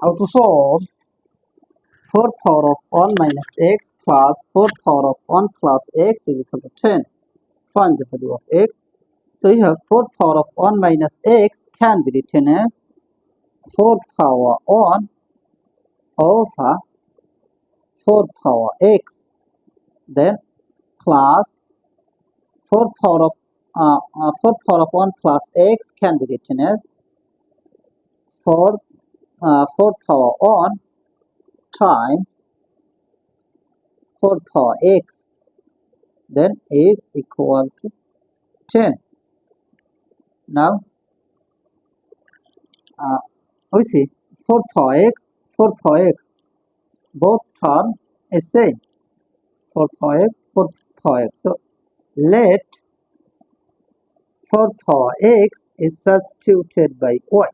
How to solve 4 power of 1 minus x plus 4 power of 1 plus x is equal to 10. Find the value of x. So you have 4 power of 1 minus x can be written as 4 power 1 over 4 power x, then plus 4 power of 1 plus x can be written as 4 power 1 times 4 power x, then is equal to 10. Now we see 4 power x, both term is same. 4 power x, 4 power x. So let 4 power x is substituted by y.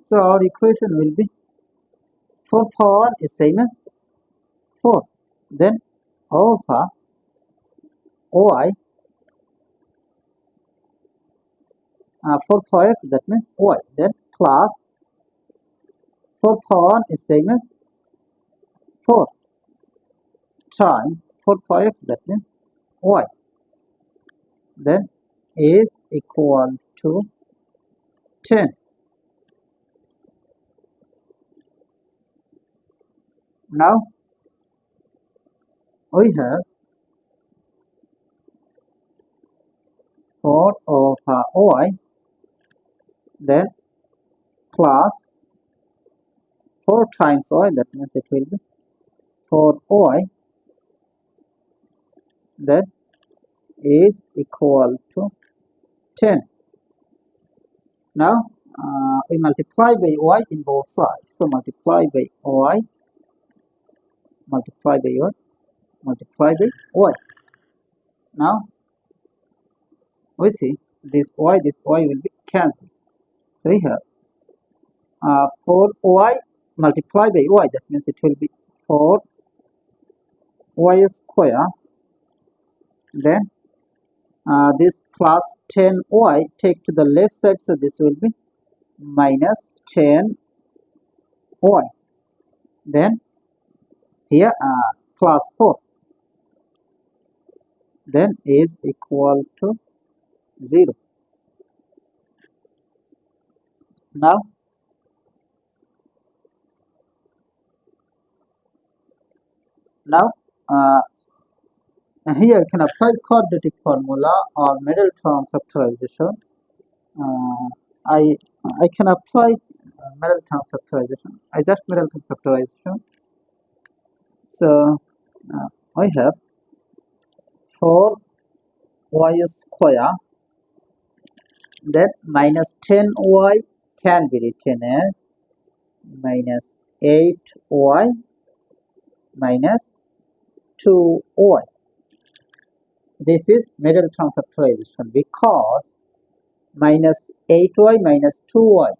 So our equation will be 4 power 1 is same as 4, then over y, 4 power x, that means y, then plus 4 power 1 is same as 4 times 4 power x, that means y, then is equal to 10. Now we have 4 over y, then plus 4 times y, that means it will be 4y, then is equal to 10. Now we multiply by y in both sides. So multiply by y, multiply by y, multiply by y. Now we see this y will be cancelled. So we have 4y multiplied by y, that means it will be 4y square, then this plus 10y take to the left side, so this will be minus 10y, then here plus 4, then is equal to 0. Now here you can apply quadratic formula or middle term factorization. I can apply middle term factorization. I just middle term factorization. So I have 4y square, then minus 10y can be written as minus 8y minus 2y. This is middle term factorization because minus 8y minus 2y,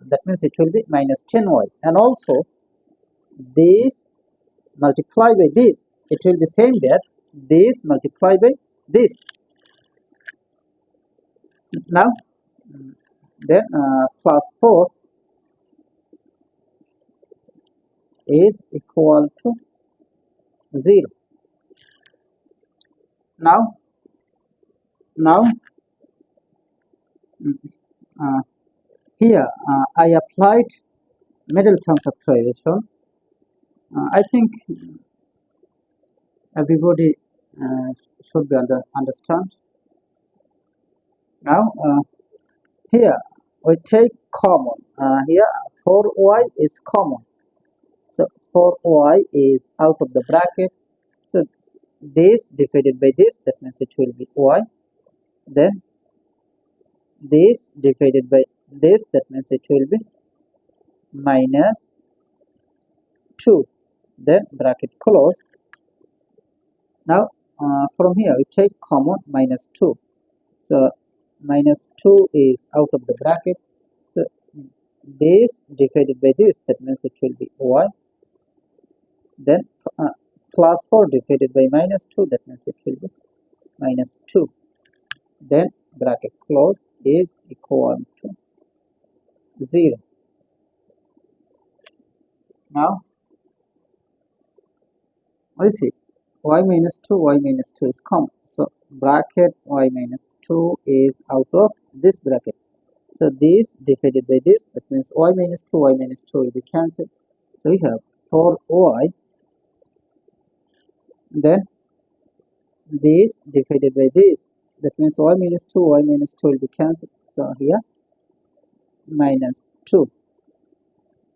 that means it will be minus 10y, and also this multiplied by this, it will be same that this multiplied by this. Now then plus 4 is equal to 0. Now here I applied middle term factorization. I think everybody should be understand. Now here we take common. Here 4y is common, so 4y is out of the bracket. So this divided by this, that means it will be y, then this divided by this, that means it will be minus 2, then bracket close. Now from here we take common minus 2, so minus 2 is out of the bracket, so this divided by this, that means it will be y, then plus 4 divided by minus 2, that means it will be minus 2, then bracket close is equal to 0. Now I see y minus 2 is common. So bracket y minus 2 is out of this bracket. So this divided by this, that means y minus 2 will be cancelled. So we have 4y, then this divided by this, that means y minus 2 will be cancelled. So here minus 2,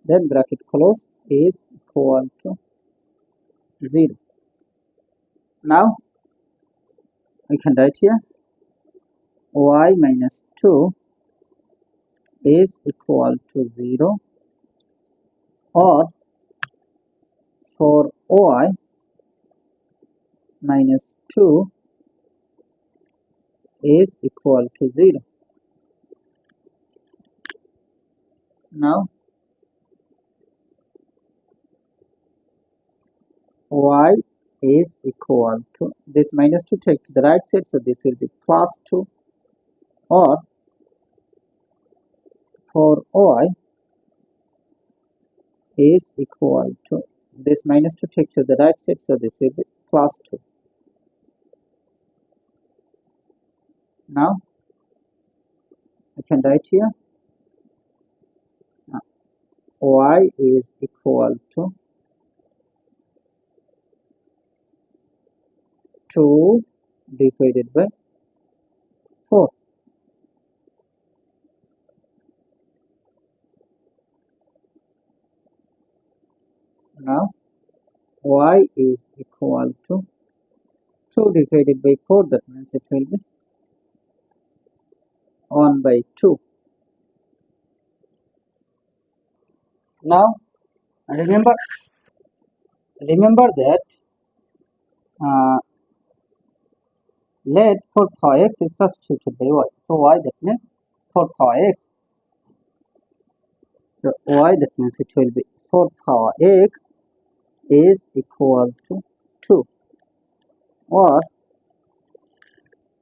then bracket close is equal to 0. Now we can write here y minus 2 is equal to 0, or for y minus 2 is equal to 0. Now y is equal to, this minus 2 take to the right side, so this will be plus 2, or for y is equal to, this minus 2 take to the right side, so this will be plus 2. Now I can write here y is equal to 2 divided by 4. Now y is equal to 2 divided by 4, that means it will be 1 by 2. Now remember that let 4 power x is substituted by y. So y, that means 4 power x. So y, that means it will be 4 power x is equal to 2, or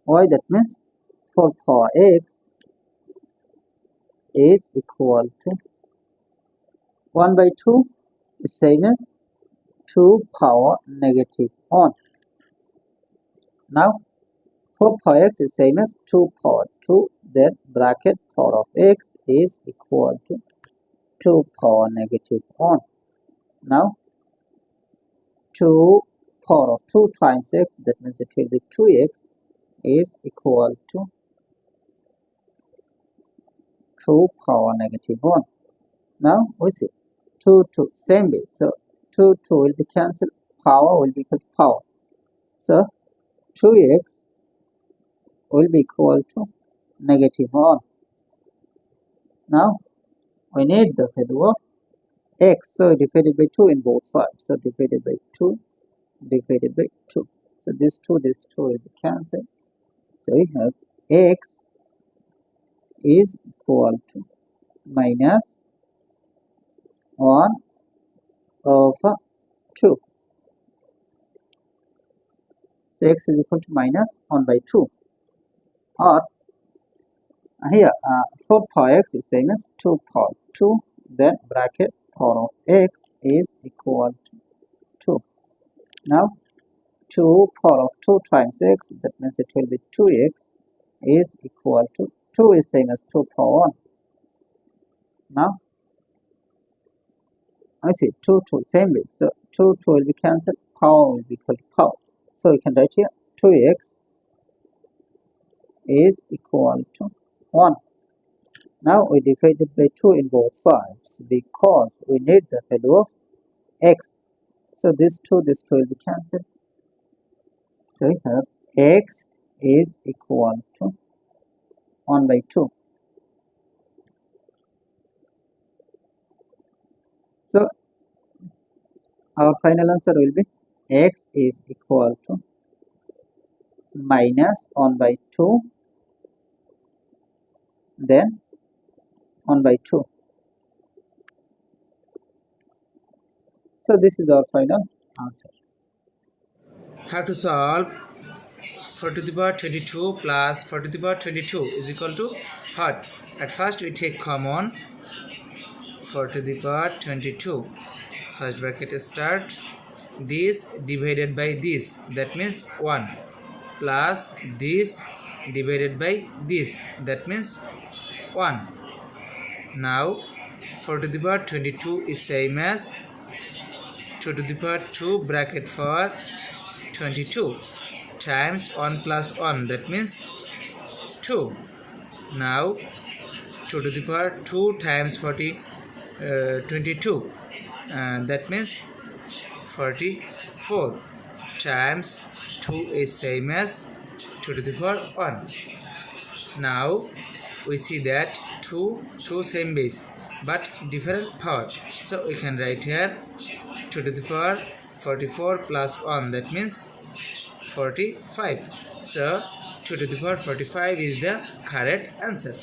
y, that means 4 power x is equal to 1 by 2 is same as 2 power negative 1. Now 4 power x is same as 2 power 2, then bracket power of x is equal to 2 power negative 1. Now 2 power of 2 times x, that means it will be 2x is equal to 2 power negative 1. Now we see 2 same way, so 2 will be cancelled, power will be equal to power. So 2x will be equal to negative 1. Now we need the value of x, so divided by 2 in both sides, so divided by 2 divided by 2. So this 2 will be cancelled. So we have x is equal to minus 1 over 2. So x is equal to minus 1 by 2, or here 4 power x is same as 2 power 2, then bracket power of x is equal to 2. Now 2 power of 2 times x, that means it will be 2x is equal to 2 is same as 2 power 1. Now I see 2 same way, so 2 will be cancelled, power will be equal to power. So we can write here 2x is equal to 1. Now we divided by 2 in both sides because we need the value of x. So this 2 will be cancelled. So we have x is equal to 1 by 2. So our final answer will be x is equal to minus 1 by 2, then 1 by 2. So this is our final answer. How to solve 4 to the power 22 plus 4 to the power 22 is equal to what? At first we take common 4 to the power 22. first bracket start, this divided by this, that means 1, plus this divided by this, that means 1. Now 4 to the power 22 is same as 2 to the power 2 bracket for 22 times 1 plus 1, that means 2. Now 2 to the power 2 times 22, that means 44 times 2 is same as 2 to the power 1. Now we see that 2 same base but different power, so we can write here 2 to the power 44 plus 1, that means 45. So 2 to the power 45 is the correct answer.